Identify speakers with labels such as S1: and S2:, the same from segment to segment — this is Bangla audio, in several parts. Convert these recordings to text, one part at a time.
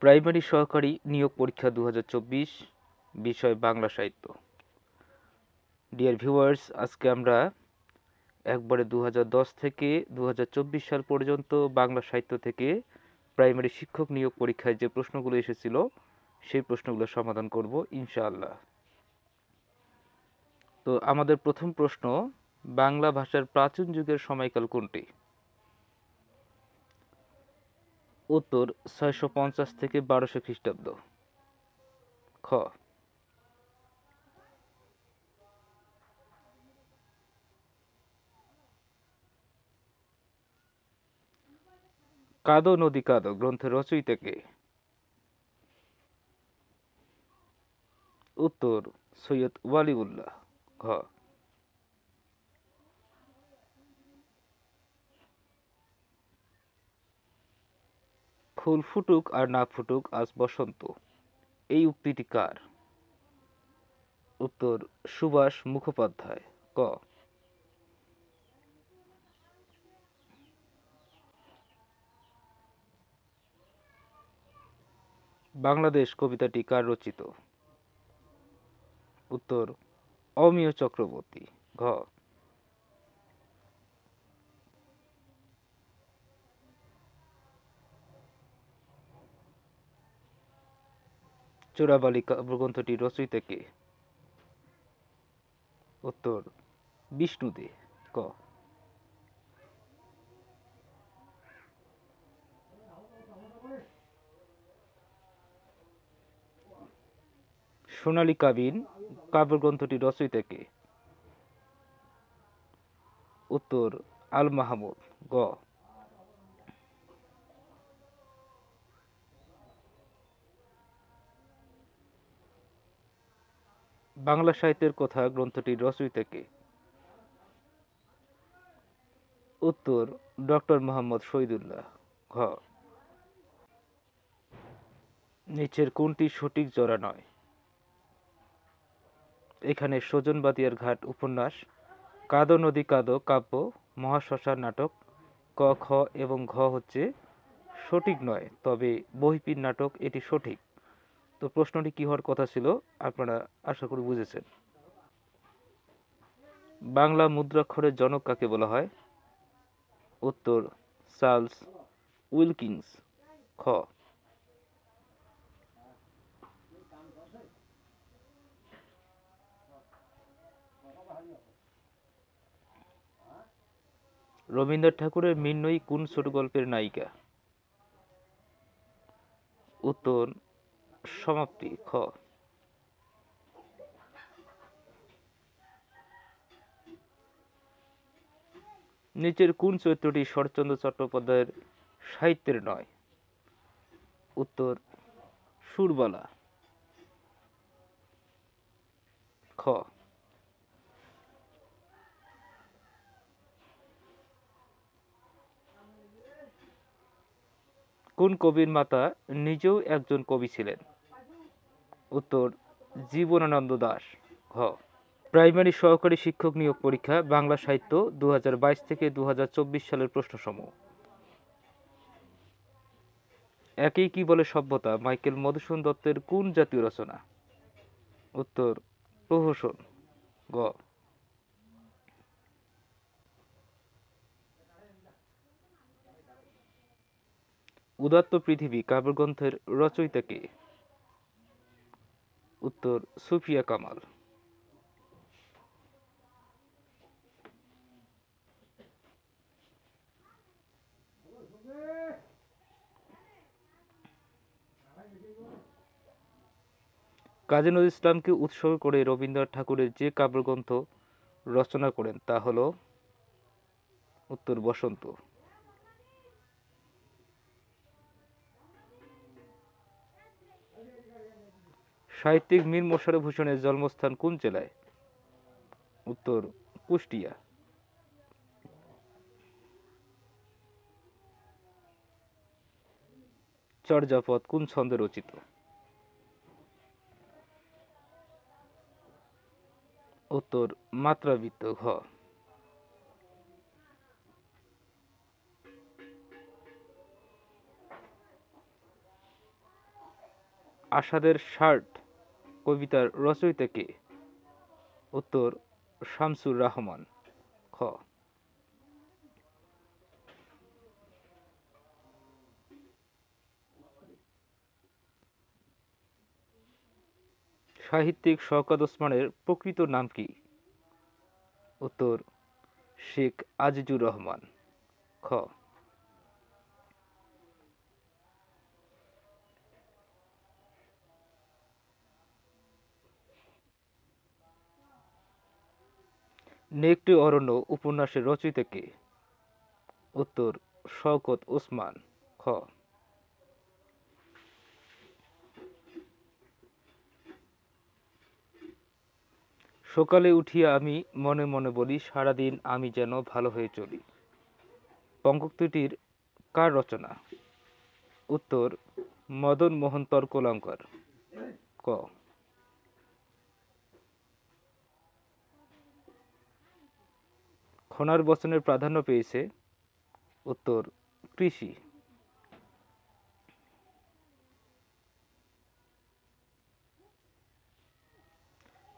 S1: প্রাইমারি সহকারী নিয়োগ পরীক্ষা 2024 বিষয় বাংলা সাহিত্য। ডিয়ার ভিউয়ার্স, আজকে আমরা একবারে 2010 থেকে 2024 সাল পর্যন্ত বাংলা সাহিত্য থেকে প্রাইমারি শিক্ষক নিয়োগ পরীক্ষায় যে প্রশ্নগুলো এসেছিল সেই প্রশ্নগুলো সমাধান করব ইনশাআল্লাহ। তো আমাদের প্রথম প্রশ্ন, বাংলা ভাষার প্রাচীন যুগের সময়কাল কোনটি? উত্তর 650 থেকে 1200 খ্রিস্টাব্দ। খ কাদো নদী কাদো গ্রন্থের রচয়িতা কে? উত্তর সৈয়দ ওয়ালিউল্লাহ। ঘ ফুল ফুটুক আর না ফুটুক আজ বসন্ত, এই উক্তিটি কার? উত্তর সুভাষ মুখোপাধ্যায়। ক বাংলাদেশ কবিতাটি কার রচিত? উত্তর অমিয় চক্রবর্তী। ঘ চোরাবালি কাব্যগ্রন্থটি রচয়িতা কে? উত্তর বিষ্ণু দে। ক সোনালী কাবিন কাব্যগ্রন্থটি রচয়িতা কে? উত্তর আল মাহমুদ। গ বাংলা সাহিত্যের কথা গ্রন্থটির রচয়িতা কে? উত্তর ডক্টর মোহাম্মদ শহীদুল্লাহ। ঘ নিচের কোনটি সঠিক জোড়া নয়? এখানে সজন বাদিয়ার ঘাট উপন্যাস, কাদো নদী কাদো কাব্য, মহাশ্মশান নাটক, ক খ এবং ঘ হচ্ছে সঠিক নয়, তবে বহিপীর নাটক এটি সঠিক। তো প্রশ্নটি কি হওয়ার কথা ছিল আপনারা আশা করি বুঝেছেন। বাংলা মুদ্রাক্ষরের জনক কাকে বলা হয়? উত্তর চার্লস উইলকিন্স। খ রবীন্দ্রনাথ ঠাকুরের মৃন্ময়ী কোন ছোট গল্পের নায়িকা? উত্তর সমাপ্তি। খ নিচের কোন চরিত্রটি শরৎচন্দ্র চট্টোপাধ্যায়ের সাহিত্যের নয়? উত্তর সুরবালা। খ কোন কবির মাতা নিজেও একজন কবি ছিলেন? উত্তর জীবনানন্দ দাশ। ঘ প্রাইমারি সহকারী শিক্ষক নিয়োগ পরীক্ষা বাংলা সাহিত্য 2022 থেকে 2024 সালের প্রশ্নসমূহ। একেই কি বলে সভ্যতা মাইকেল মধুসূদন দত্তের কোন জাতীয় রচনা? উত্তর প্রহসন। গ উদাত্ত পৃথিবী কাব্যগ্রন্থের রচয়িতা কে? উত্তর সুফিয়া কামাল। কাজী নজরুল ইসলামকে উৎসর্গ করে রবীন্দ্রনাথ ঠাকুরের যে কাব্যগ্রন্থ রচনা করেন তা হল? উত্তর বসন্ত। সাহিত্যিক মীর মশাররফ হোসেনের জন্মস্থান কোন জেলায়? উত্তর কুষ্টিয়া। চর্যাপদ কোন ছন্দে রচিত? উত্তর মাত্রাবৃত্ত। ঘ আসাদের শার্ট কবিতার রচয়িতা কে? উত্তর শামসুর রাহমান। খ সাহিত্যিক শওকত ওসমানের প্রকৃত নাম কি? উত্তর শেখ আজিজুর রহমান। খ নেকড়ে অরণ্য উপন্যাসের রচয়িতা কে? উত্তর শওকত ওসমান। খ সকালে উঠিয়া আমি মনে মনে বলি, সারাদিন আমি যেন ভালো হয়ে চলি। পঙ্কোক্তিটির কার রচনা? উত্তর মদন মোহন তর্কলঙ্কার। ক খনার বচনের প্রাধান্য পেয়েছে? উত্তর কৃষি।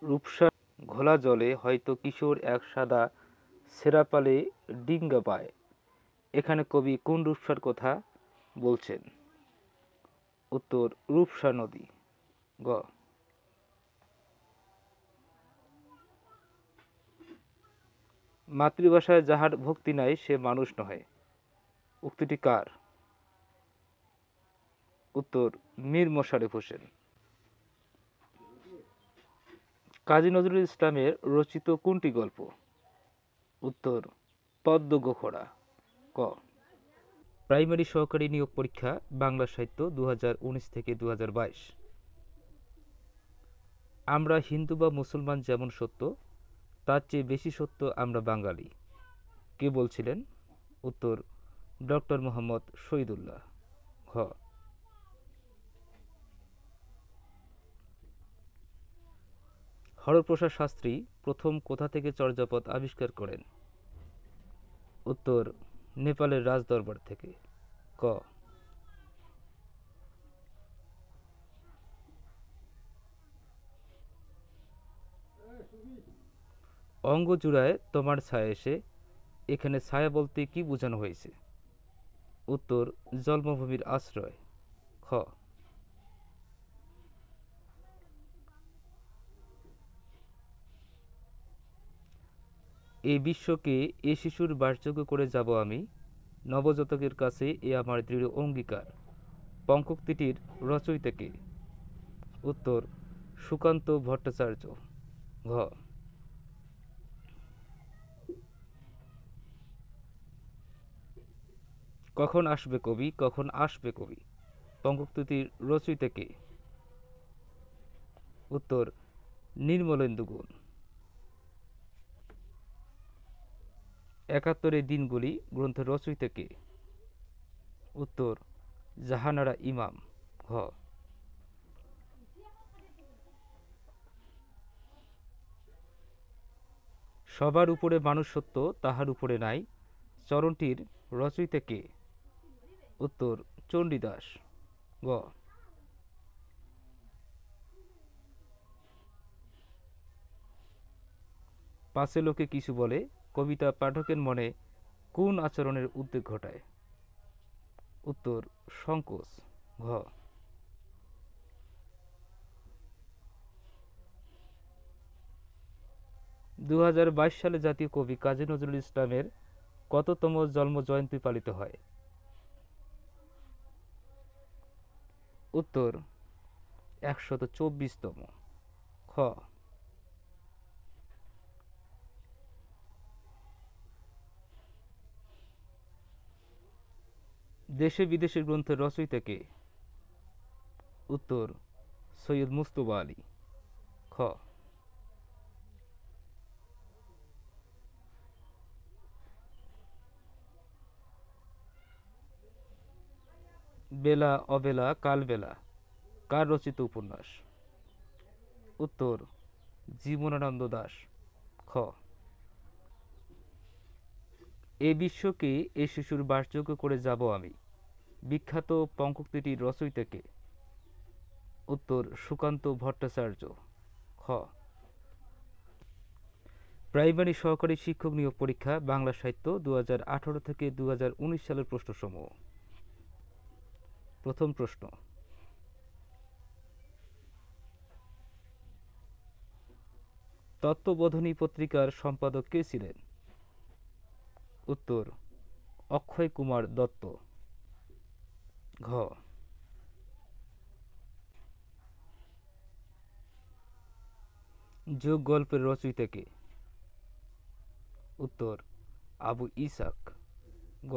S1: রূপসা ঘোলা জলে হয়তো কিশোর এক সাদা সেরাপালে ডিঙ্গা পায়। এখানে কবি কোন রূপসার কথা বলছেন? উত্তর রূপসা নদী। গ মাতৃভাষায় যাহার ভক্তি নাই সে মানুষ নহে, উক্তিটি কার? উত্তর মীর মোশাররফ হোসেন। কাজী নজরুল ইসলামের রচিত কোনটি গল্প? উত্তর পদ্ম গোখরা। ক প্রাইমারি সহকারী নিয়োগ পরীক্ষা বাংলা সাহিত্য 2019 থেকে 2022। আমরা হিন্দু বা মুসলমান যেমন সত্য, তার চেয়ে বেশি সত্য আমরা বাঙালি, কে বলছিলেন? উত্তর ডক্টর মোহাম্মদ শহীদুল্লাহ। ঘ হরপ্রসাদ শাস্ত্রী প্রথম কোথা থেকে চর্যাপদ আবিষ্কার করেন? উত্তর নেপালের রাজদরবার থেকে। ক অঙ্গজুড়ায় তোমার ছায়া এসে, এখানে ছায়া বলতে কি বোঝানো হয়েছে? উত্তর জন্মভূমির আশ্রয়। খ এই বিশ্বকে এ শিশুর বাসযোগ্য করে যাব আমি, নবজাতকের কাছে এ আমার দৃঢ় অঙ্গীকার। পঙ্কোক্তিটির রচয়িতা কে? উত্তর সুকান্ত ভট্টাচার্য। ঘ কখন আসবে কবি, কখন আসবে কবি, পঙ্কোক্তিটির রচয়িতা কে? উত্তর নির্মলেন্দু গুণ। ৭১-এর দিনগুলি গ্রন্থের রচয়িতা কে? উত্তর জাহানারা ইমাম। ঘ সবার উপরে মানুষ সত্য, তাহার উপরে নাই, চরণটির রচয়িতা কে? উত্তর চণ্ডীদাস। গ পাছে লোকে কিছু বলে কবিতা পাঠকের মনে কোন আচরণের উদ্বেগ ঘটায়? উত্তর সংকোচ। ঘ 2022 সালে জাতীয় কবি কাজী নজরুল ইসলামের কততম জন্মজয়ন্তী পালিত হয়? উত্তর 124তম। খ দেশে বিদেশে গ্রন্থের রচয়িতা কে? উত্তর সৈয়দ মুজতবা আলী। খ বেলা অবেলা কালবেলা কার রচিত উপন্যাস? উত্তর জীবনানন্দ দাশ। খ এই বিশ্বকে এই শিশুর বাসযোগ্য করে যাব আমি, বিখ্যাত পঙ্কোক্তিটির রচয়িতা কে? উত্তর সুকান্ত ভট্টাচার্য। খ প্রাইমারি সহকারী শিক্ষক নিয়োগ পরীক্ষা বাংলা সাহিত্য 2018 থেকে 2019 সালের প্রশ্নসমূহ। প্রথম প্রশ্ন, তত্ত্ববোধিনী পত্রিকার সম্পাদক কে ছিলেন? উত্তর অক্ষয় কুমার দত্ত। ঘ যোগ গল্পের রচয়িতা কে? উত্তর আবু ইসাক। গ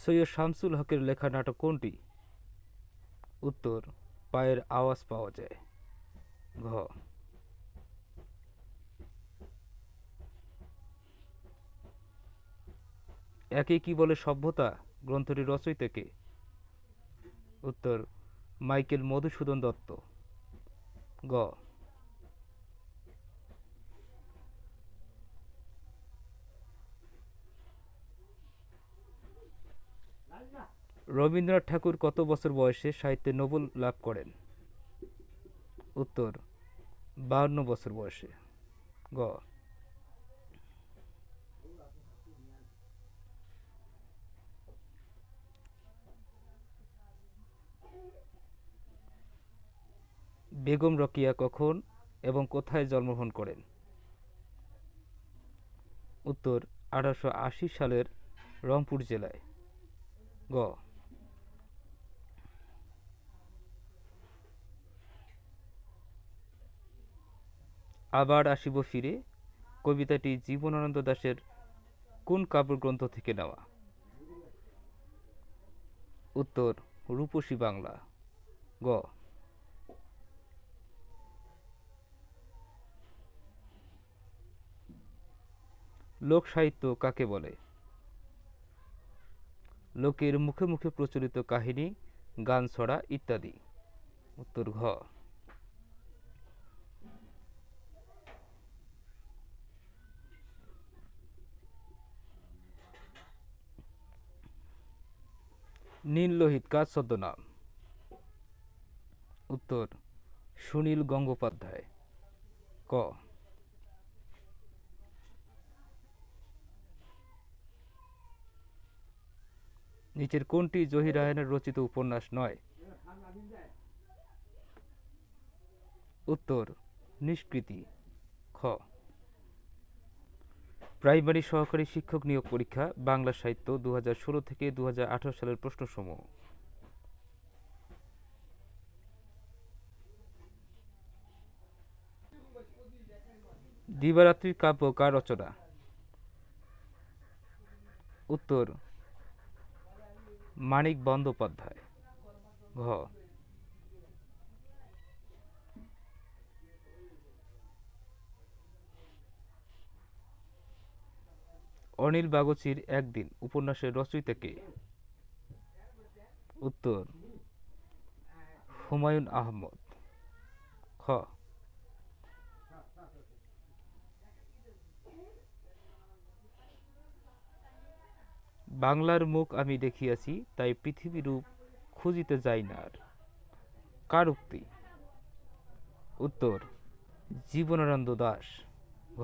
S1: সৈয়দ শামসুল হকের লেখা নাটক কোনটি? উত্তর পায়ের আওয়াজ পাওয়া যায়। ঘ একে কি বলে সভ্যতা গ্রন্থটির রচয়িতা কে? উত্তর মাইকেল মধুসূদন দত্ত। গ রবীন্দ্রনাথ ঠাকুর কত বছর বয়সে সাহিত্যে নোবেল লাভ করেন? উত্তর 52 বছর বয়সে। গ বেগম রোকেয়া কখন এবং কোথায় জন্মগ্রহণ করেন? উত্তর 1880 সালের রংপুর জেলায়। গ আবার আসিব ফিরে কবিতাটি জীবনানন্দ দাশের কোন কাব্যগ্রন্থ থেকে নেওয়া? উত্তর রূপসী বাংলা। গ লোক সাহিত্য কাকে বলে? লোকের মুখে মুখে প্রচলিত কাহিনী, গান, ছড়া ইত্যাদি। উত্তর ঘ নীল লোহিত কার ছদ্মনাম? উত্তর সুনীল গঙ্গোপাধ্যায়। ক নিচের কোনটি জহির রায়হানের রচিত উপন্যাস নয়? উত্তর নিষ্কৃতি। খ প্রাইমারি সহকারী শিক্ষক নিয়োগ পরীক্ষা বাংলা সাহিত্য 2016 থেকে 2018 সালের প্রশ্নসমূহ। দিবারাত্রির কাব্য কার রচনা? উত্তর মানিক বন্দ্যোপাধ্যায়। ঘ অনিল বাগচির একদিন উপন্যাসের রচয়িতা কে? উত্তর হুমায়ুন আহমদ। খ বাংলার মুখ আমি দেখিয়াছি তাই পৃথিবী রূপ খুঁজিতে যাই না আর, কার উক্তি? উত্তর জীবনানন্দ দাশ। ঘ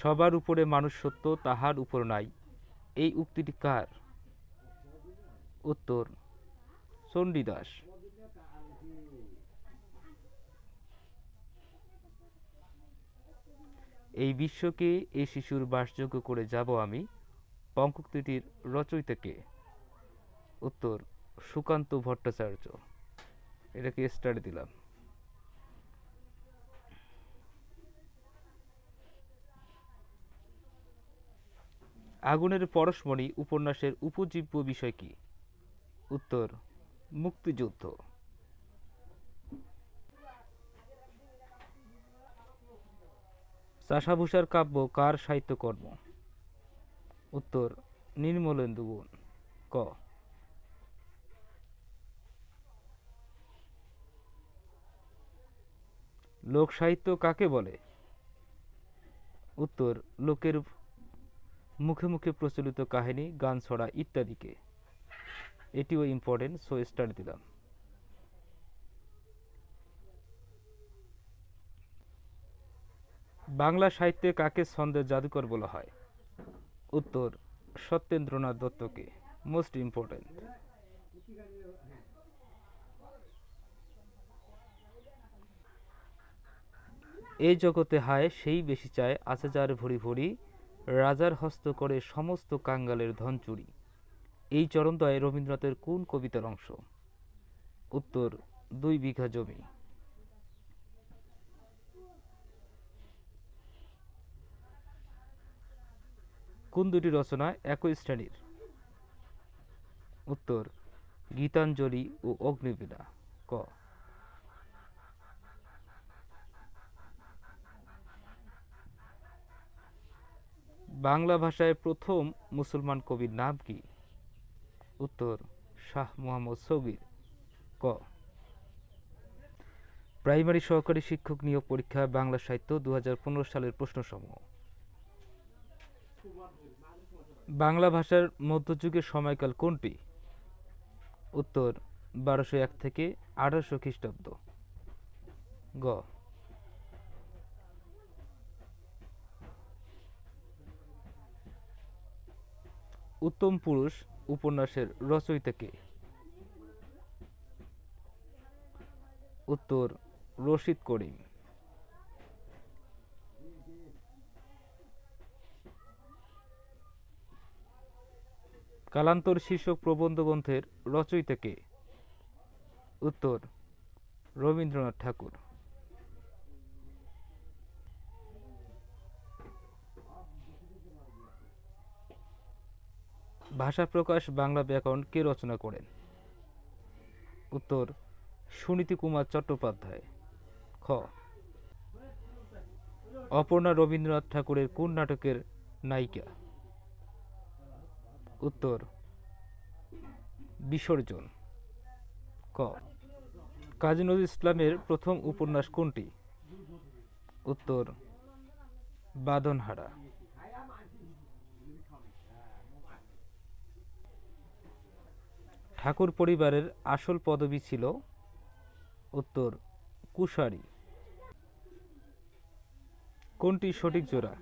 S1: সবার উপরে মানুষ সত্য তাহার উপর নাই, এই উক্তিটি কার? উত্তর চণ্ডীদাস। এই বিশ্বকে এই শিশুর বাসযোগ্য করে যাব আমি, পঙ্কোক্তিটির রচয়িতা কে? উত্তর সুকান্ত ভট্টাচার্য। এটাকে স্টার দিলাম। আগুনের পরশমণি উপন্যাসের উপজীব্য বিষয় কি? উত্তর মুক্তিযুদ্ধ। চাষাভূষার কাব্য কার সাহিত্যকর্ম? উত্তর নির্মলেন্দু গুণ। ক লোক সাহিত্য কাকে বলে? উত্তর, লোকের মুখে মুখে প্রচলিত কাহিনী, গান, ছড়া ইত্যাদিকে। এটিও ইম্পর্টেন্ট, সো স্টার দিলাম। বাংলা সাহিত্যে কাকে ছন্দের জাদুকর বলা হয়? উত্তর, সত্যেন্দ্রনাথ দত্তকে। Most important. এই জগতে হায় সেই বেশি চায়, আছে যার ভরি ভরি, রাজার হস্ত করে সমস্ত কাঙ্গালের ধন চুরি। এই চরণদ্বয় রবীন্দ্রনাথের কোন কবিতার অংশ? উত্তর, 2 বিঘা জমি। কোন দুটি রচনা একই শ্রেণীর? উত্তর, গীতাঞ্জলি ও অগ্নিবীণা। ক। বাংলা ভাষায় প্রথম মুসলমান কবির নাম কি? উত্তর, শাহ মোহাম্মদ সগীর। ক। প্রাইমারি সহকারী শিক্ষক নিয়োগ পরীক্ষা বাংলা সাহিত্য 2015 সালের প্রশ্নসমূহ। বাংলা ভাষার মধ্যযুগের সময়কাল কোনটি? উত্তর, 1201 থেকে 1800 খ্রিস্টাব্দ। গ। উত্তম পুরুষ উপন্যাসের রচয়িতা কে? উত্তর, রশিদ করিম। কালান্তর শীর্ষক প্রবন্ধ গ্রন্থের রচয়িতা কে? উত্তর, রবীন্দ্রনাথ ঠাকুর। ভাষা প্রকাশ বাংলা ব্যাকরণ কে রচনা করেন? উত্তর, সুনীতি কুমার চট্টোপাধ্যায়। খ। অপর্ণা রবীন্দ্রনাথ ঠাকুরের কোন নাটকের নায়িকা? উত্তর, বিসর্জন। ক। কাজী নজরুল ইসলামের প্রথম উপন্যাস কোনটি? উত্তর, বাঁধনহারা। ঠাকুর পরিবারের আসল পদবি ছিল? উত্তর, কুশারী। কোনটি সঠিক জোড়া?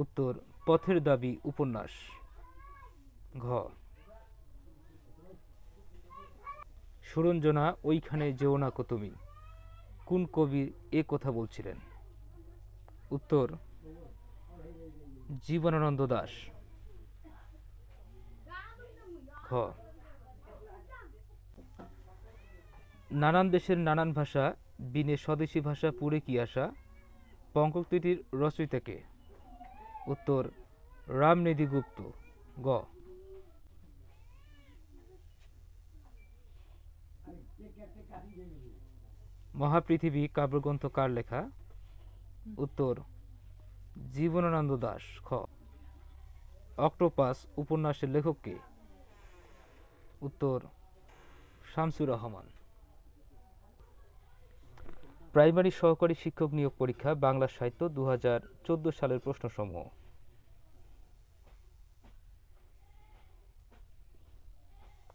S1: উত্তর, পথের দাবি উপন্যাস। ঘ। সুরঞ্জনা ওইখানে যেও না কো তুমি, কোন কবি এ কথা বলছিলেন? উত্তর, জীবনানন্দ দাশ। খ। নানান দেশের নানান ভাষা, বিনে স্বদেশী ভাষা পুরে কি আসা, পঙ্কক্তিটির রচয়িতা কে? উত্তর, রামনিধি গুপ্ত। গ। মহাপৃথিবী কাব্যগ্রন্থ কার লেখা? উত্তর, জীবনানন্দ দাশ। খ। অক্টোপাস উপন্যাসের লেখক কে? উত্তর, শামসুর রহমান। প্রাইমারি সহকারী শিক্ষক নিয়োগ পরীক্ষা বাংলা সাহিত্য 2014 সালের প্রশ্নসমূহ।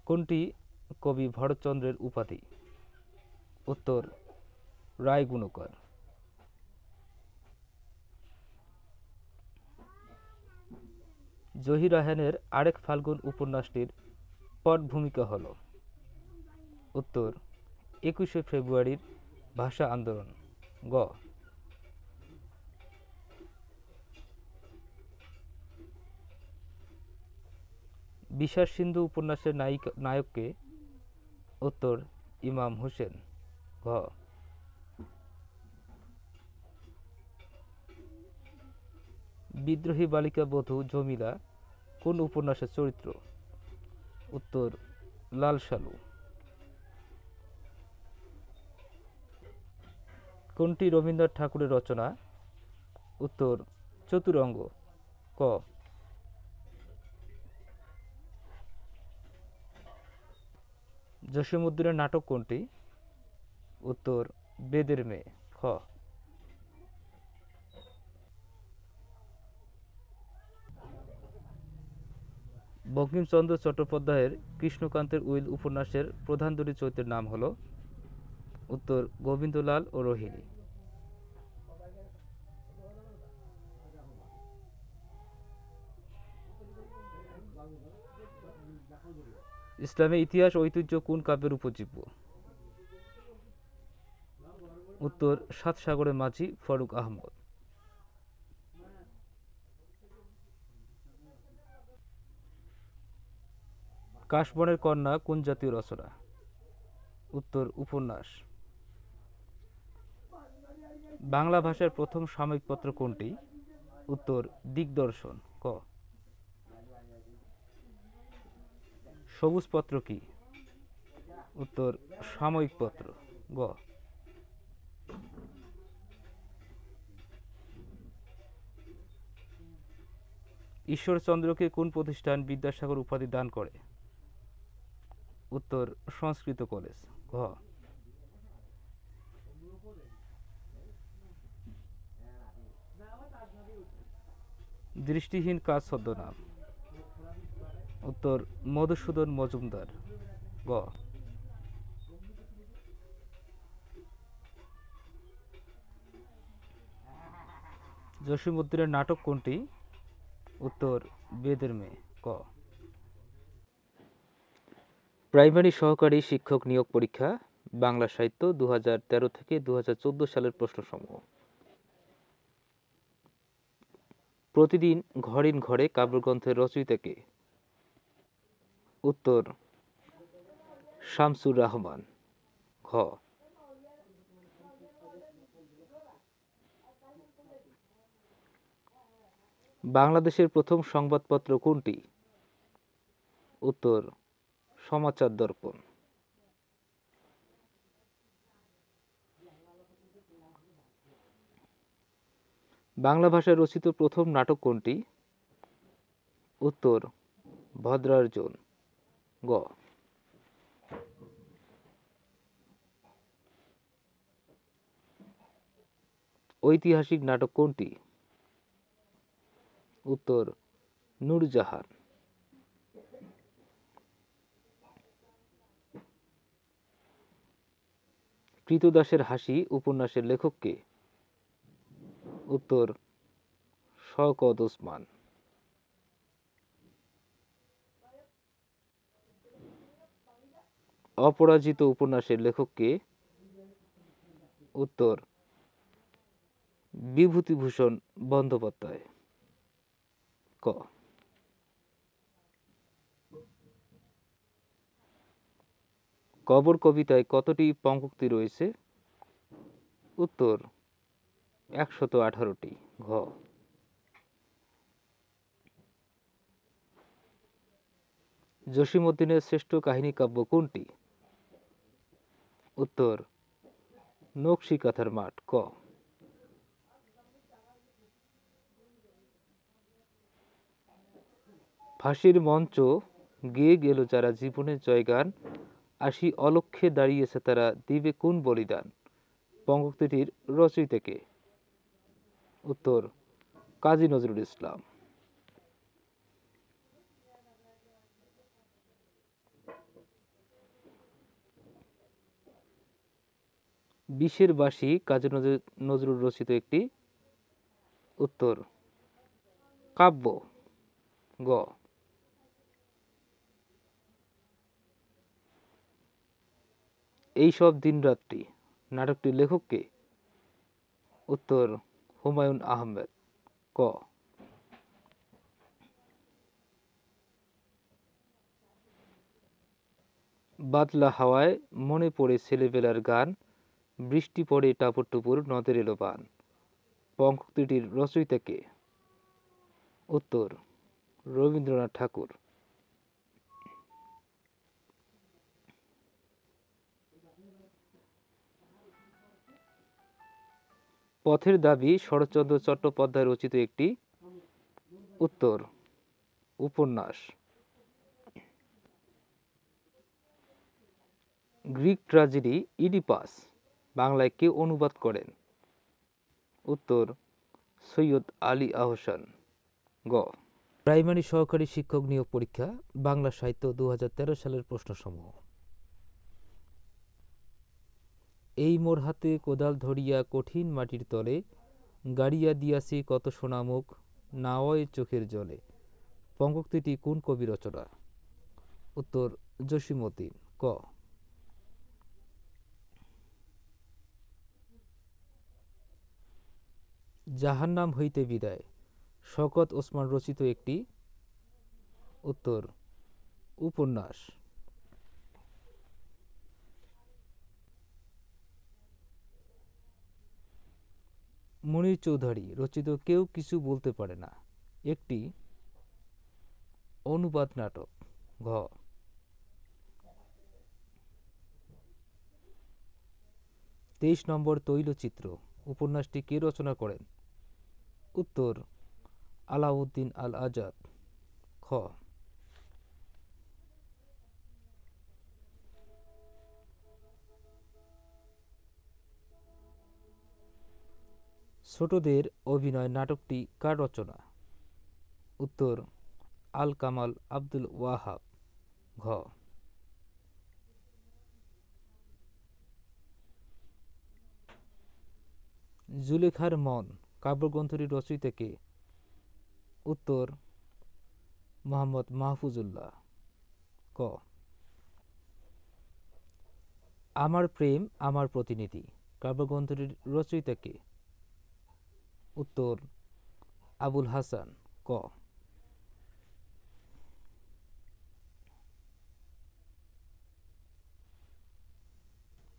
S1: কোনটি কবি ভরতচন্দ্রের উপাধি? উত্তর, রায় গুণকর। জহির রায়হানের আরেক ফাল্গুন উপন্যাসটির পটভূমিকা হল? উত্তর, 21শে ফেব্রুয়ারির ভাষা আন্দোলন। গ। বিষাদ সিন্ধু উপন্যাসের নায়ক কে? উত্তর, ইমাম হোসেন। ঘ। বিদ্রোহী বালিকা বধূ জমিলা কোন উপন্যাসের চরিত্র? উত্তর, লাল সালু। কোনটি রবীন্দ্রনাথ ঠাকুরের রচনা? উত্তর, চতুরঙ্গ। ক। জসীমউদ্দিনের নাটক কোনটি? উত্তর, বেদের মেয়ে। খ। বঙ্কিমচন্দ্র চট্টোপাধ্যায়ের কৃষ্ণকান্তের উইল উপন্যাসের প্রধান দুটি চরিত্রের নাম হলো? উত্তর গোবিন্দলাল ও রোহিণী। ইসলামের ইতিহাস ঐতিহ্য কোন কাব্যের উপজীব্য? উত্তর সাত সাগরের মাঝি ফারুক আহমদ। কাশবনের কন্যা কোন জাতীয় রচনা? উত্তর উপন্যাস। বাংলা ভাষার প্রথম সাময়িক পত্র কোনটি? উত্তর দিগদর্শন। ক। সবুজ পত্র কি? উত্তর সাময়িক পত্র। গ। ঈশ্বরচন্দ্রকে কোন প্রতিষ্ঠান বিদ্যাসাগর উপাধি দান করে? উত্তর সংস্কৃত কলেজ। ঘ। দৃষ্টিহীন কার ছদ্মনাম? উত্তর মধুসূদন মজুমদার। গ। জসীমউদ্দিনের নাটক কোনটি? উত্তর বেদের মেয়ে। ক। প্রাইমারি সহকারী শিক্ষক নিয়োগ পরীক্ষা বাংলা সাহিত্য 2013 থেকে 2014 সালের প্রশ্নসমূহ। প্রতিদিন ঘরিন ঘরে কাব্যগ্রন্থের রচয়িতা কে? উত্তর শামসুর রাহমান। খ। বাংলাদেশের প্রথম সংবাদপত্র কোনটি? উত্তর সমাচার দর্পণ। বাংলা ভাষায় রচিত প্রথম নাটক কোনটি? উত্তর ভদ্রার্জুন। গ। ঐতিহাসিক নাটক কোনটি? উত্তর নূরজাহান। কৃতদাসের হাসি উপন্যাসের লেখক কে? উত্তর শওকত ওসমান। অপরাজিত উপন্যাসের লেখক কে? উত্তর বিভূতিভূষণ বন্দ্যোপাধ্যায়। ক। কবর কবিতায় কতটি পঙ্ক্তি রয়েছে? উত্তর 118টি। ঘ। জসীমউদ্দিনের শ্রেষ্ঠ কাহিনী কাব্য কোনটি? উত্তর নকশিকাঁথার মাঠ। ক। ফাঁসির মঞ্চ গেয়ে গেল যারা জীবনের জয়গান, আসি অলক্ষ্যে দাঁড়িয়েছে তারা দিবে কোন বলিদান? পঙ্ক্তিটির রচয়িতা কে? উত্তর কাজী নজরুল ইসলাম। বিষের বাঁশি কাজী নজরুল রচিত একটি? উত্তর কাব্য। গ। এই সব দিনরাত্রি নাটকটির লেখক কে? উত্তর হুমায়ুন আহমেদ। ক। বাদলা হাওয়ায় মনে পড়ে ছেলেবেলার গান, বৃষ্টি পড়ে টাপুর টুপুর নদের এলো বান। পঙ্ক্তিটির রচয়িতা কে? উত্তর রবীন্দ্রনাথ ঠাকুর। পথের দাবি শরৎচন্দ্র চট্টোপাধ্যায় রচিত একটি? উত্তর উপন্যাস। গ্রিক ট্র্যাজেডি ইডিপাস বাংলায় কে অনুবাদ করেন? উত্তর সৈয়দ আলী আহসান। গ। প্রাইমারি সহকারী শিক্ষক নিয়োগ পরীক্ষা বাংলা সাহিত্য 2013 সালের প্রশ্নসমূহ। এই মোর হাতে কোদাল ধরিয়া কঠিন মাটির তলে গাড়িয়া দিয়াছি কত সোনামুখ নাওয় চোখের জলে। পঙ্ক্তিটি কোন কবি রচনা? উত্তর জসীমউদ্দীন। ক। জাহান্নাম হইতে বিদায় শওকত ওসমান রচিত একটি। উত্তর উপন্যাস। মুনীর চৌধুরী রচিত কেউ কিছু বলতে পারে না একটি অনুবাদ নাটক। ঘ। 23 নম্বর তৈলচিত্র উপন্যাসটি কে রচনা করেন? উত্তর আলাউদ্দিন আল আজাদ। খ। ছোটদের অভিনয় নাটকটি কার রচনা? উত্তর আল কামাল আব্দুল ওয়াহাব। ঘ। জুলেখার মন কাব্যগ্রন্থটির রচয়িতা কে? উত্তর মোহাম্মদ মাহফুজুল্লাহ। ক। আমার প্রেম আমার প্রতিনিধি কাব্যগ্রন্থটির রচয়িতা কে? উত্তর আবুল হাসান। ক।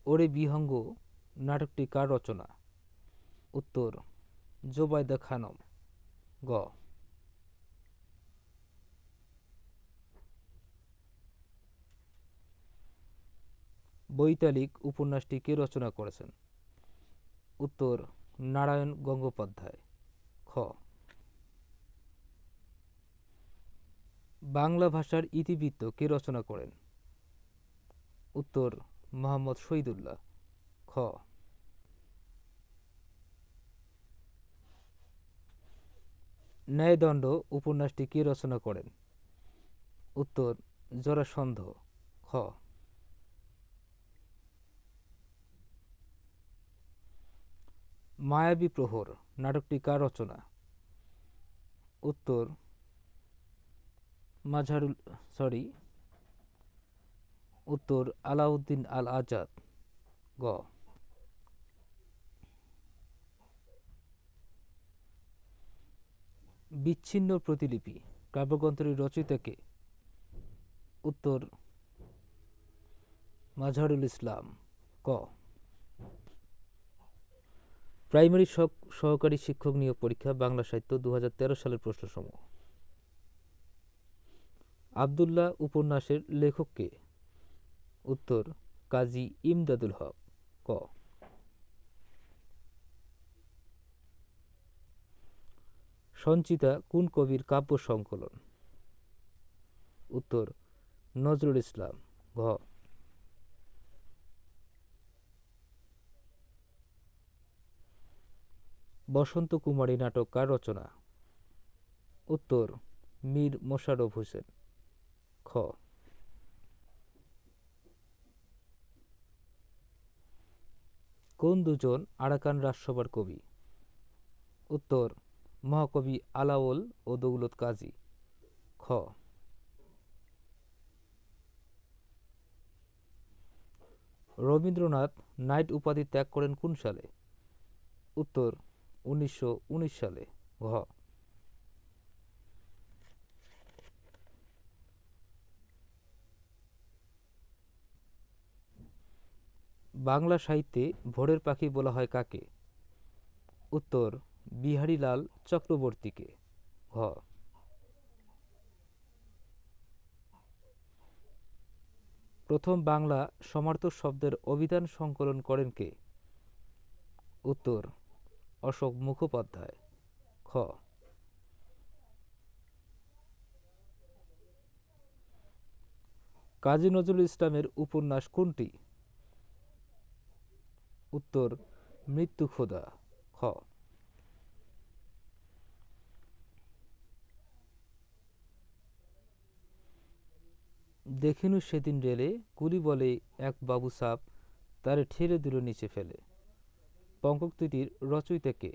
S1: ওরে বিহঙ্গ নাটকটি কার রচনা? উত্তর জোবায়দা খানম। গ। বৈতালিক উপন্যাসটি কে রচনা করেছেন? উত্তর নারায়ণ গঙ্গোপাধ্যায়। খ। বাংলা ভাষার ইতিবৃত্ত কে রচনা করেন? উত্তর মোহাম্মদ শহীদুল্লাহ। খ। ন্যায়দণ্ড উপন্যাসটি কে রচনা করেন? উত্তর জরাসন্ধ। খ। মায়াবী প্রহর নাটকটি কার রচনা? উত্তর উত্তর আলাউদ্দিন আল আজাদ। গ। বিচ্ছিন্ন প্রতিলিপি কাব্যগ্রন্থটির রচয়িতা কে? উত্তর মাজহারুল ইসলাম। ক। প্রাইমারি সহকারী শিক্ষক নিয়োগ পরীক্ষা বাংলা সাহিত্য 2013 সালের প্রশ্নসমূহ। আব্দুল্লাহ উপন্যাসের লেখক কে? উত্তর কাজী ইমদাদুল হক। ক। সঞ্চিতা কোন কবির কাব্য সংকলন? উত্তর নজরুল ইসলাম। ঘ। বসন্ত কুমারী নাটক কার রচনা? উত্তর মীর মোশাররফ হোসেন। খ। কোন দুজন আরাকান রাজসভার কবি? উত্তর মহাকবি আলাওল ও দৌলত কাজী। খ। রবীন্দ্রনাথ নাইট উপাধি ত্যাগ করেন কোন সালে? উত্তর 1919 সালে। ঘ। বাংলা সাহিত্যে ভোরের পাখি বলা হয় কাকে? উত্তর বিহারীলাল চক্রবর্তীকে। ঘ। প্রথম বাংলা সমার্থক শব্দের অভিধান সংকলন করেন কে? উত্তর অশোক মুখোপাধ্যায়। খ। কাজী নজরুল ইসলামের উপন্যাস কোনটি? উত্তর মৃত্যু খোদা। খ। দেখিনু সেদিন রেলে কুলি বলে এক বাবু সাপ তারে ঠেলে দিল নিচে ফেলে। পঙ্কোক্তিটির রচয়িতা কে?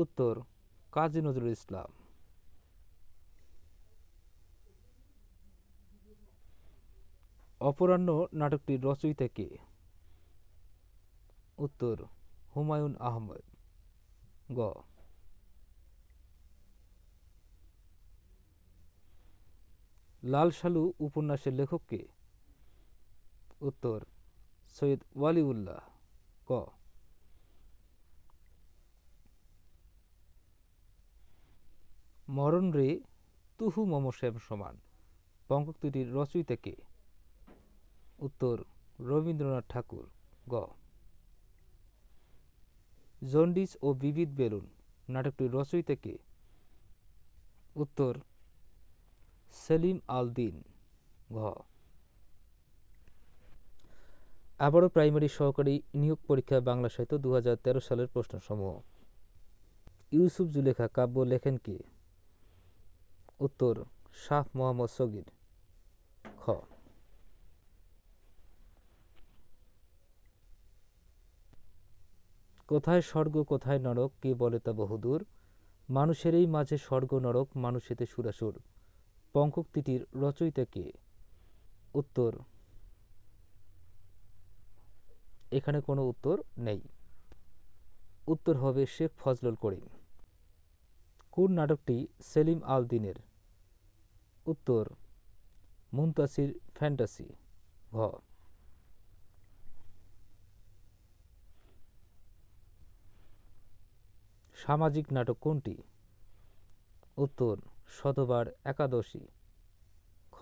S1: উত্তর কাজী নজরুল ইসলাম। অপরাহ্ন নাটকটির রচয়িতা কে? উত্তর হুমায়ুন আহমেদ। গ লাল সালু উপন্যাসের লেখক কে? উত্তর সৈয়দ ওয়ালিউল্লাহ। ক মরণ রে তুহু মম শ্যাম সমান পঙ্কোক্তিটির রচয়িতা কে? উত্তর রবীন্দ্রনাথ ঠাকুর। গ জন্ডিস ও বিবিধ বেলুন নাটকটির রচয়িতা কে? উত্তর সেলিম আল দীন। ঘ আবারও প্রাইমারি সহকারী নিয়োগ পরীক্ষা বাংলা সাহিত্য 2013 সালের প্রশ্নসমূহ। ইউসুফ জুলেখা কাব্য লেখেন কে? উত্তর শাহ মোহাম্মদ সগীর। খ কোথায় স্বর্গ কোথায় নরক কে বলে তা বহুদূর, মানুষেরই মাঝে স্বর্গ নরক মানুষেতে সুরাসুর পঙ্কোক্তিটির রচয়িতা কে? উত্তর এখানে কোনো উত্তর নেই, উত্তর হবে শেখ ফজলুল করিম। কোন নাটকটি সেলিম আল দীনের? উত্তর মুনতাসির ফ্যান্টাসি। ঘ সামাজিক নাটক কোনটি? উত্তর শতবার একাদশী। খ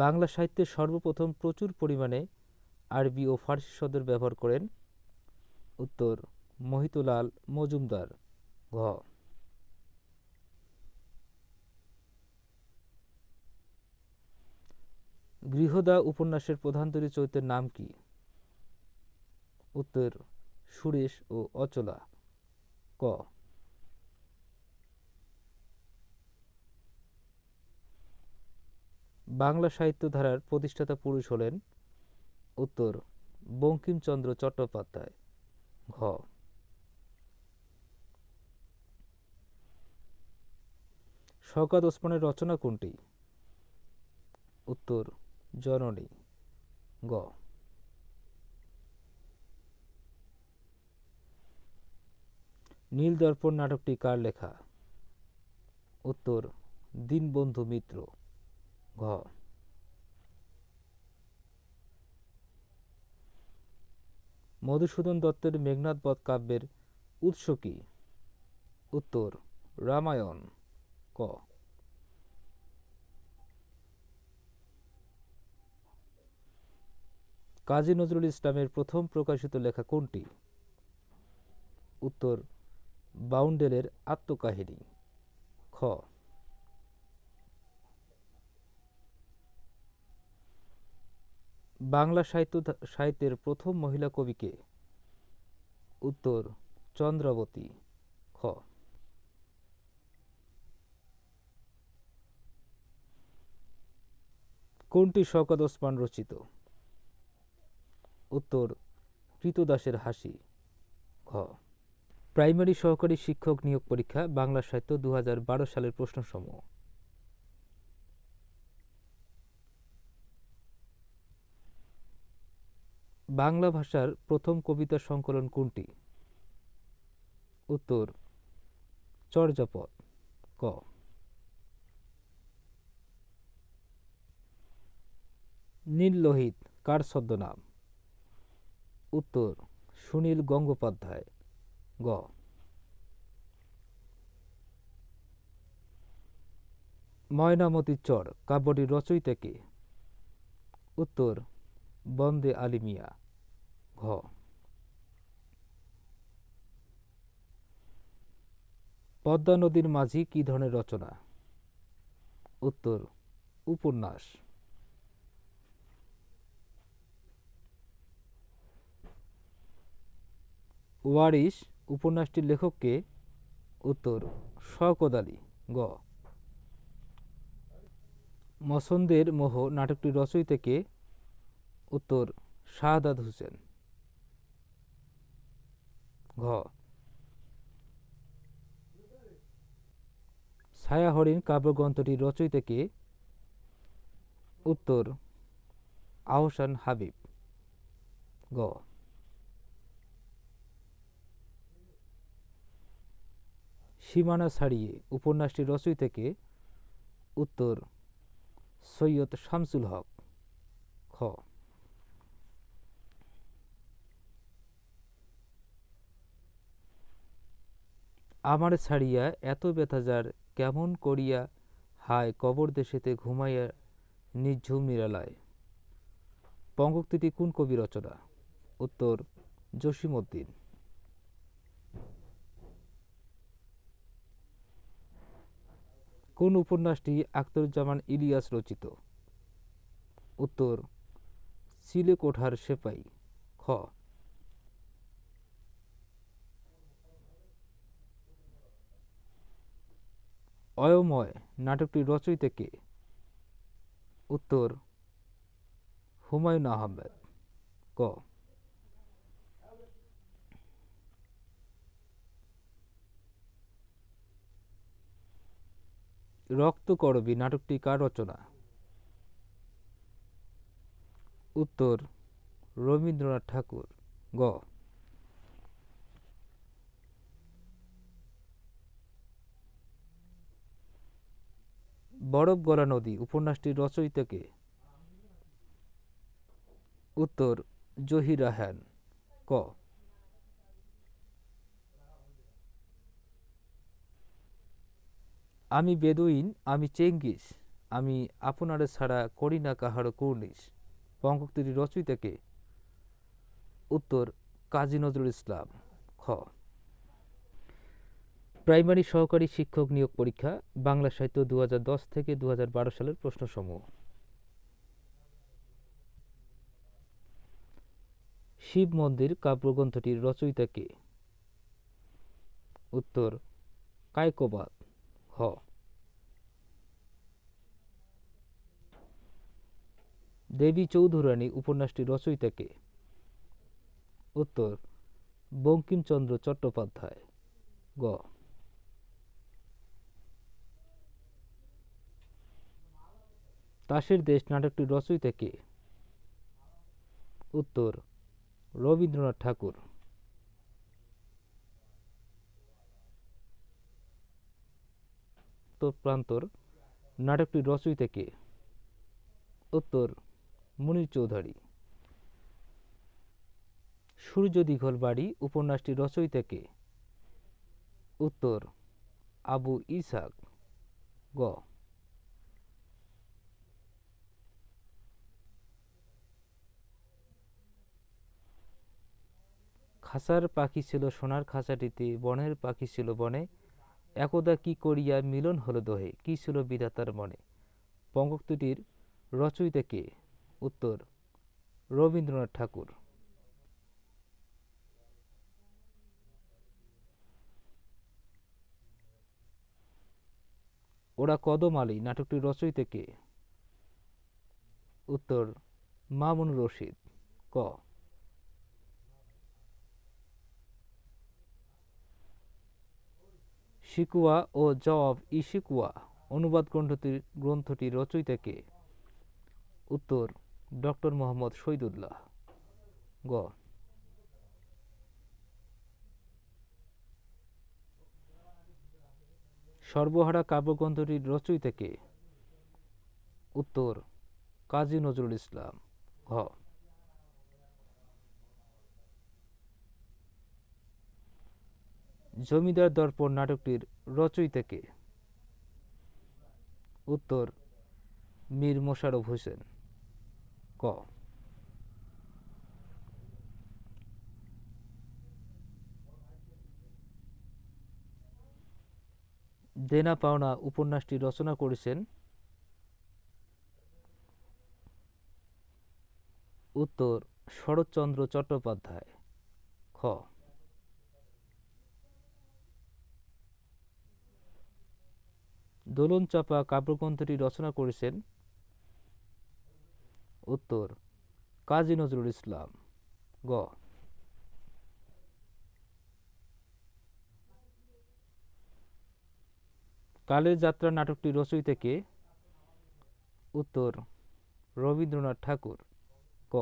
S1: বাংলা সাহিত্যে সর্বপ্রথম প্রচুর পরিমাণে আরবি ও ফার্সি শব্দের ব্যবহার করেন? উত্তর মহিতুলাল মজুমদার। ঘ গৃহদা উপন্যাসের প্রধান দুটি চরিত্রের নাম কি? উত্তর সুরেশ ও অচলা। ক বাংলা সাহিত্য ধারার প্রতিষ্ঠাতা পুরুষ হলেন? উত্তর বঙ্কিমচন্দ্র চট্টোপাধ্যায়। ঘ শওকত ওসমানের রচনা কোনটি? উত্তর জননী। গ নীলদর্পণ নাটকটি কার লেখা? উত্তর দীনবন্ধু মিত্র। ঘ মধুসূদন দত্তের মেঘনাদ বধ কাব্যের উৎস কি? উত্তর রামায়ণ। ক কাজী নজরুল ইসলামের প্রথম প্রকাশিত লেখা কোনটি? উত্তর বাউন্ডেলের আত্মকাহিনী। খ বাংলা সাহিত্যের প্রথম মহিলা কবি কে? উত্তর চন্দ্রাবতী। খ কোনটি শওকত ওসমান রচিত? উত্তর কৃতদাসের হাসি। ঘ প্রাইমারি সহকারী শিক্ষক নিয়োগ পরীক্ষা বাংলা সাহিত্য 2012 সালের প্রশ্নসমূহ। বাংলা ভাষার প্রথম কবিতা সংকলন কোনটি? উত্তর চর্যাপদ। ক নীল লোহিত কার ছদ্মনাম? উত্তর সুনীল গঙ্গোপাধ্যায়। গ ময়নামতির চর কাব্যটির রচয়িতা কে? উত্তর বন্দে আলী মিয়া। ঘ পদ্মা নদীর মাঝি কি ধরনের রচনা? উত্তর উপন্যাস। ওয়ারিশ উপন্যাসটির লেখক কে? উত্তর শওকত আলী। গ মছন্দের মোহ নাটকটি রচয়িতা কে? উত্তর শাহাদাত হোসেন। ঘ ছায়া হরিণ কাব্যগ্রন্থটির রচয়িতা কে? উত্তর আহসান হাবিব। গ সীমানা ছাড়িয়ে উপন্যাসটির রচয়িতা কে? উত্তর সৈয়দ শামসুল হক। খ আমারে ছাড়িয়া এত ব্যথা যার, কেমন করিয়া হায় কবর দেশেতে ঘুমাইয়া নিঝুম নিরালায়। পঙ্গক্তিটি কোন কবি রচনা? উত্তর জসিমউদ্দিন। কোন উপন্যাসটি আখতারুজ্জামান ইলিয়াস রচিত? উত্তর চিলেকোঠার সেপাই। খ অয়ময় নাটকটির রচয়িতা কে? উত্তর হুমায়ুন আহমেদ। ক রক্তকরবী নাটকটি কার রচনা? উত্তর রবীন্দ্রনাথ ঠাকুর। গ বরফ গলা নদী উপন্যাসটির রচয়িতা কে? উত্তর জহির রায়হান। ক আমি বেদুইন আমি চেঙ্গিস, আমি আপনারে ছাড়া করি না কাহারও কুর্নিশ। পঙ্গক্তিটির রচয়িতা কে? উত্তর কাজী নজরুল ইসলাম। খ প্রাইমারি সহকারী শিক্ষক নিয়োগ পরীক্ষা বাংলা সাহিত্য 2010 থেকে 2012 সালের প্রশ্নসমূহ। শিব মন্দির কাব্যগ্রন্থটির রচয়িতা কে? উত্তর কায়কোবাদ। খ দেবী চৌধুরানী উপন্যাসটির রচয়িতা কে? উত্তর বঙ্কিমচন্দ্র চট্টোপাধ্যায়। গ তাসের দেশ নাটকটির রচয়িতা কে? উত্তর রবীন্দ্রনাথ ঠাকুর। প্রান্তর নাটকটির রচয়িতা কে? উত্তর মুনীর চৌধুরী। সূর্য দীঘল বাড়ি উপন্যাসটির রচয়িতা কে? উত্তর আবু ইসহাক। গ খাঁচার পাখি ছিল সোনার খাঁচাটিতে, বনের পাখি ছিল বনে, একদা কি করিয়া মিলন হলো দোহে, কি ছিল বিধাতার মনে। পঙ্গক্তিটির রচয়িতা কে? উত্তর রবীন্দ্রনাথ ঠাকুর। ওরা কদম আলী নাটকটির রচয়িতা কে? উত্তর মামুনুর রশিদ। ক শিকুয়া ও জবাব ই শিকুয়া অনুবাদ গ্রন্থটির রচয়িতা কে? উত্তর ডক্টর মোহাম্মদ শহীদুল্লাহ। গ সর্বহারা কাব্যগ্রন্থটির রচয়িতা কে? উত্তর কাজী নজরুল ইসলাম। ঘ জমিদার দর্পণ নাটকটির রচয়িতা কে? উত্তর মীর মোশাররফ হোসেন। ক দেনা পাওনা উপন্যাসটি রচনা করেছেন? উত্তর শরৎচন্দ্র চট্টোপাধ্যায়। খ দোলন চাপা কাব্যগ্রন্থটি রচনা করেছেন? উত্তর কাজী নজরুল ইসলাম। গ কালের যাত্রা নাটকটি রচয়িতা কে? উত্তর রবীন্দ্রনাথ ঠাকুর। ক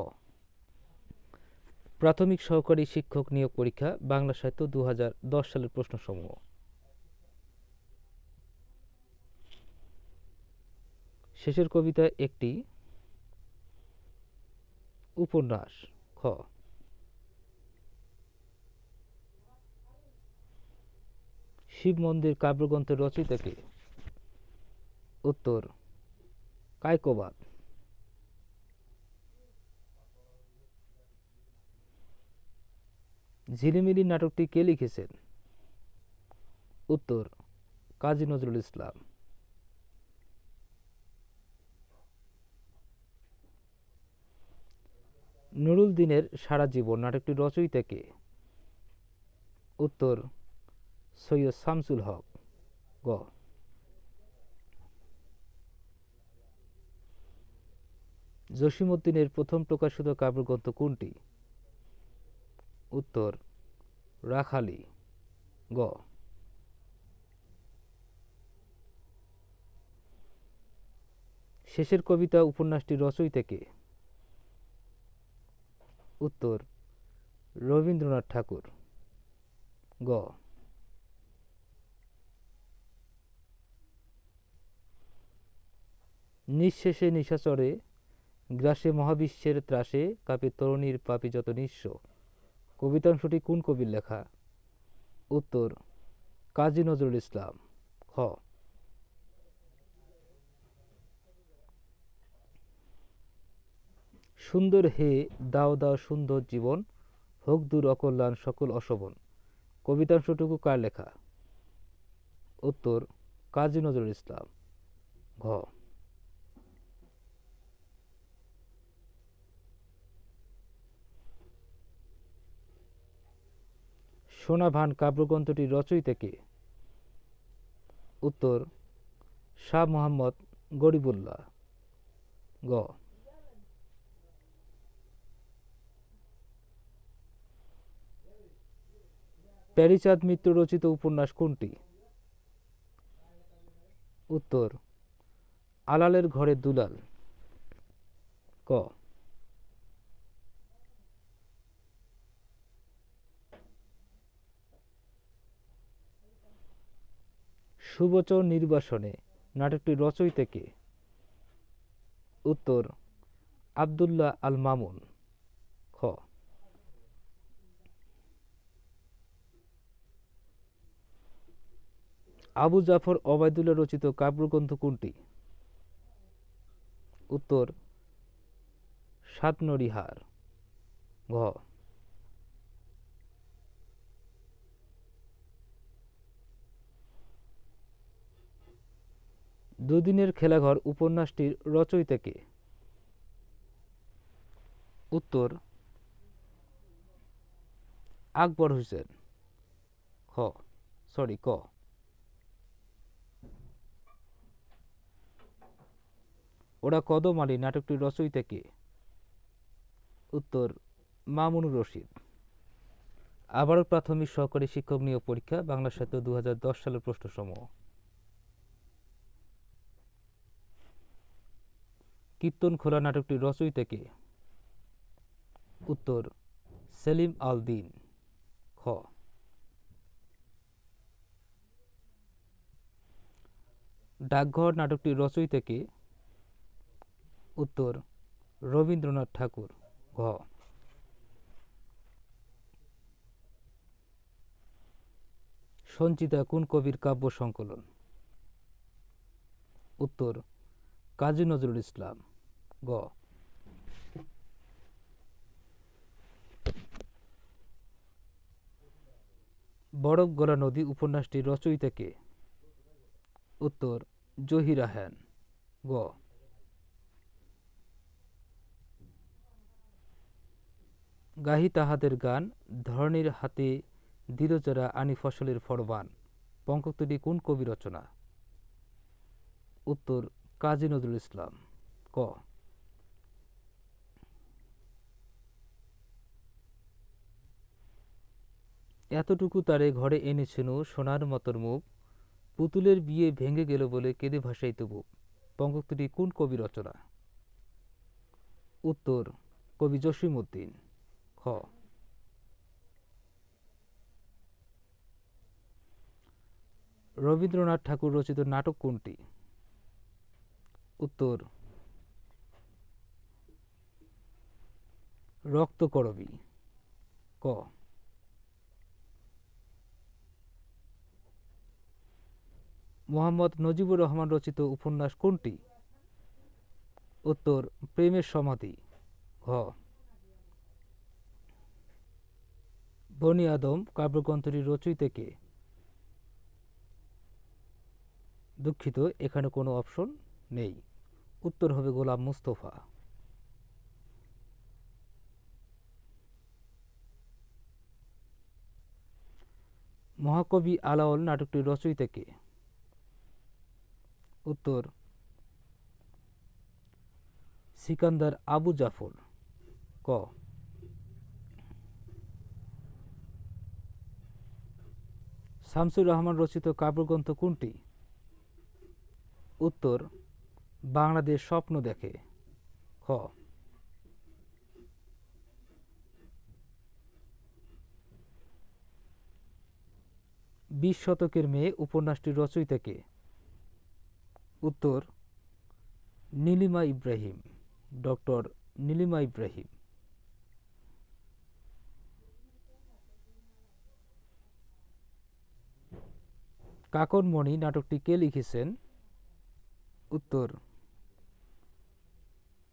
S1: প্রাথমিক সহকারী শিক্ষক নিয়োগ পরীক্ষা বাংলা সাহিত্য 2010 সালের প্রশ্নসমূহ। শেষের কবিতা একটি উপন্যাস। খ শিব মন্দির কাব্যগ্রন্থের রচয়িতা কে? উত্তর কায়কোবাদ। ঝিলিমিলি নাটকটি কে লিখেছেন? উত্তর কাজী নজরুল ইসলাম। নুরুল দিনের সারা জীবন নাটকটির রচয়িতা কে? উত্তর সৈয়দ শামসুল হক। গ জসীমউদ্দীনের প্রথম প্রকাশিত কাব্যগ্রন্থ কোনটি? উত্তর রাখালি। গ শেষের কবিতা উপন্যাসটির রচয়িতা কে? উত্তর রবীন্দ্রনাথ ঠাকুর। গ নিঃশেষে নিশাচরে গ্রাসে মহাবিশ্বের ত্রাসে কাপে তরুণীর পাপী যত নিঃস্ব কবিতাংশটি কোন কবির লেখা? উত্তর কাজী নজরুল ইসলাম। খ সুন্দর হে দাও দাও সুন্দর জীবন হোক দূর অকল্যাণ সকল অশোভন কবিতাংশটুকু কার লেখা? উত্তর কাজী নজরুল ইসলাম। ঘ সোনাভান কাব্যগ্রন্থটির রচয়িতা কে? উত্তর শাহ মোহাম্মদ গরিবুল্লাহ। গ প্যারীচাঁদ মিত্র রচিত উপন্যাস কোনটি? উত্তর আলালের ঘরে দুলাল। ক সুবচন নির্বাসনে নাটকটির রচয়িতা কে? উত্তর আব্দুল্লাহ আল মামুন। খ আবু জাফর ওবায়দুল্লাহ রচিত কাব্যগ্রন্থ কোনটি? উত্তর সাতনরিহার। ঘ দুদিনের খেলাঘর উপন্যাসটির রচয়িতা কে? উত্তর আকবর হোসেন। ক ওরা কদম আলী নাটকটির রচয়িতা কে? উত্তর মামুনুর রশিদ। আবারও প্রাথমিক সহকারী শিক্ষক নিয়োগ পরীক্ষা বাংলা সাহিত্য 2010 সালের প্রশ্নসমূহ। কীর্তনখোলা নাটকটির রচয়িতা কে? উত্তর সেলিম আল দীন। খ ডাকঘর নাটকটির রচয়িতা কে? উত্তর রবীন্দ্রনাথ ঠাকুর। ঘ সঞ্চিতা কোন কবির কাব্য সংকলন? উত্তর কাজী নজরুল ইসলাম। গ বরফ গলা নদী উপন্যাসটির রচয়িতা কে? উত্তর জহির রায়হান। গ গাহি তাহাদের গান ধরণীর হাতে দিল যারা আনি ফসলের ফরমান পঙ্কক্তটি কোন কবি রচনা? উত্তর কাজী নজরুল ইসলাম। ক এতটুকু তারে ঘরে এনেছিল সোনার মতোর মুখ, পুতুলের বিয়ে ভেঙে গেল বলে কেঁদে ভাসাইত বুক। বঙ্গোক্তিটি কোন কবি রচনা? উত্তর কবি জসিমউদ্দিন। খ রবীন্দ্রনাথ ঠাকুর রচিত নাটক কোনটি? উত্তর রক্তকরবী। ক মোহাম্মদ নজিবুর রহমান রচিত উপন্যাস কোনটি? উত্তর প্রেমের সমাধি। ঘ বনি আদম কাব্যগ্রন্থটির রচয়িতা কে? দুঃখিত, এখানে কোনো অপশন নেই, উত্তর হবে গোলাম মুস্তফা। মহাকবি আলাওল নাটকটির রচয়িতা কে? উত্তর সিকান্দার আবু জাফর। ক শামসুর রহমান রচিত কাব্যগ্রন্থ কোনটি? উত্তর বাংলাদেশ স্বপ্ন দেখে। খ ২০ শতকের মেয়ে উপন্যাসটির রচয়িতা কে? উত্তর নীলিমা ইব্রাহিম, ডক্টর নীলিমা ইব্রাহিম। কাকনমণি নাটকটি কে লিখেছেন? উত্তর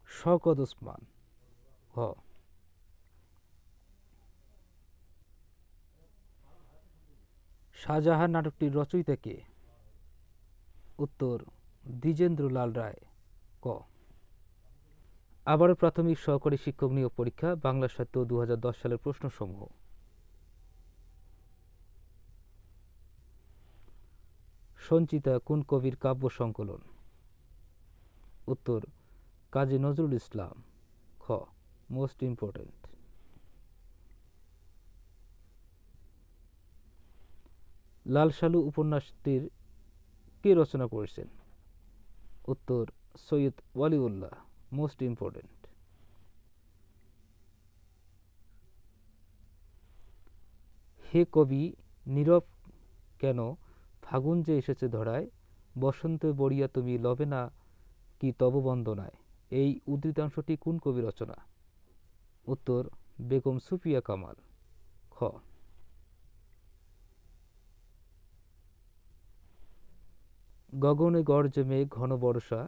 S1: শওকত ওসমান। হ শাহজাহান নাটকটির রচয়িতা কে? উত্তর দ্বিজেন্দ্রলাল রায়। ক আবারও প্রাথমিক সহকারী শিক্ষক নিয়োগ পরীক্ষা, বাংলা সাহিত্য 2010 সালের প্রশ্নসমূহ। সঞ্চিতা কোন কবির কাব্য সংকলন? উত্তর কাজী নজরুল ইসলাম। খ মোস্ট ইম্পর্টেন্ট। লাল সালু উপন্যাসটির কে রচনা করেছেন? উত্তর সৈয়দ ওয়ালিউল্লাহ। Most important. হে কবি নীরব কেন, ফাগুন যে এসেছে ধরায়, বসন্তে বড়িয়া তুমি লবে না কি তব বন্দনায়। এই উদ্ধৃতাংশটি কোন কবি রচনা? উত্তর বেগম সুফিয়া কামাল। খ গগনে গর্জে মেঘ ঘন বর্ষা,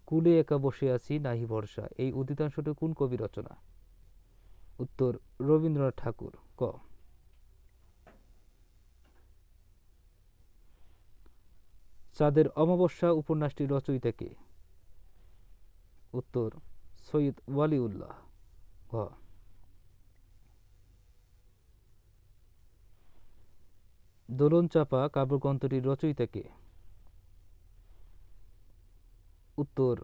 S1: কুলে একা বসে আছি নাহি ভরসা। এই উদ্ধৃতাংশটি কোন কবি রচনা? উত্তর রবীন্দ্রনাথ ঠাকুর। ক চাঁদের অমাবস্যা উপন্যাসটির রচয়িতা কে? উত্তর সৈয়দ ওয়ালিউল্লাহ। ঘ দোলন চাপা কাব্যগ্রন্থটির রচয়িতা কে? উত্তর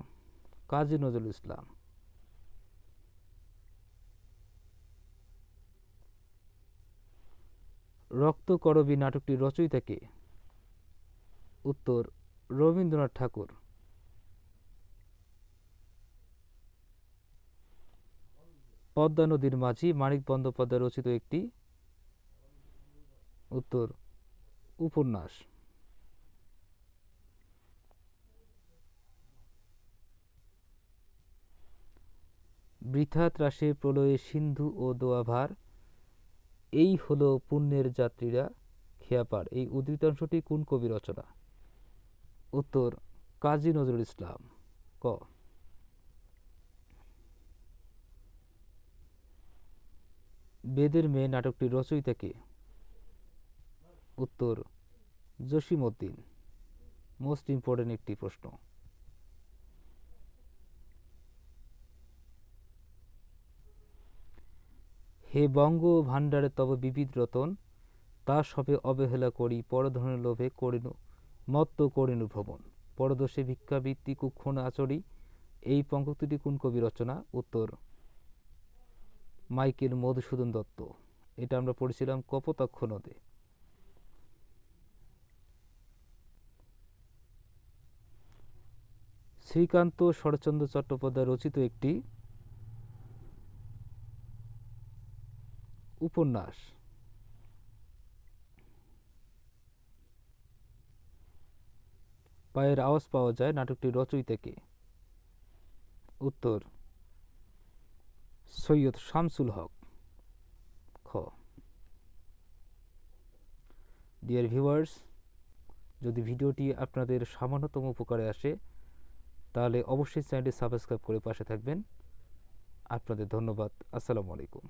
S1: কাজী নজরুল ইসলাম। রক্তকরবী নাটকটির রচয়িতা কে? উত্তর রবীন্দ্রনাথ ঠাকুর। পদ্মা নদীর মাঝি মানিক বন্দ্যোপাধ্যায় রচিত একটি? উত্তর উপন্যাস। বৃথা ত্রাসে প্রলয়ে সিন্ধু ও দোয়াভার, এই হলো পুণ্যের যাত্রীরা খেয়াপার। এই উদ্ধৃতাংশটি কোন কবি রচনা? উত্তর কাজী নজরুল ইসলাম। ক বেদের মেয়ে নাটকটির রচয়িতা কে? উত্তর জসিমউদ্দিন। মোস্ট ইম্পর্টেন্ট একটি প্রশ্ন। হে বঙ্গ ভাণ্ডারে তব বিবিধ রতন, তা সবে অবহেলা করি পরধনের লোভে করিনু মত্ত করিনু ভ্রমণ। পরদোষে ভিক্ষাবৃত্তি কুক্ষণ আচরি, এই পঙ্ক্তিটি কোন কবি রচনা? উত্তর মাইকেল মধুসূদন দত্ত। এটা আমরা পড়েছিলাম কপোতাক্ষ নদে। শ্রীকান্ত শরৎচন্দ্র চট্টোপাধ্যায় রচিত একটি উপন্যাস। পায়ের আওয়াজ পাওয়া যায় নাটকটির রচয়িতা কে? উত্তর সৈয়দ শামসুল হক। খ। ডিয়ার ভিউয়ার্স, যদি ভিডিওটি আপনাদের সামান্যতম উপকারে আসে তাহলে অবশ্যই চ্যানেলটি সাবস্ক্রাইব করে পাশে থাকবেন। আপনাদের ধন্যবাদ। আসসালামু আলাইকুম।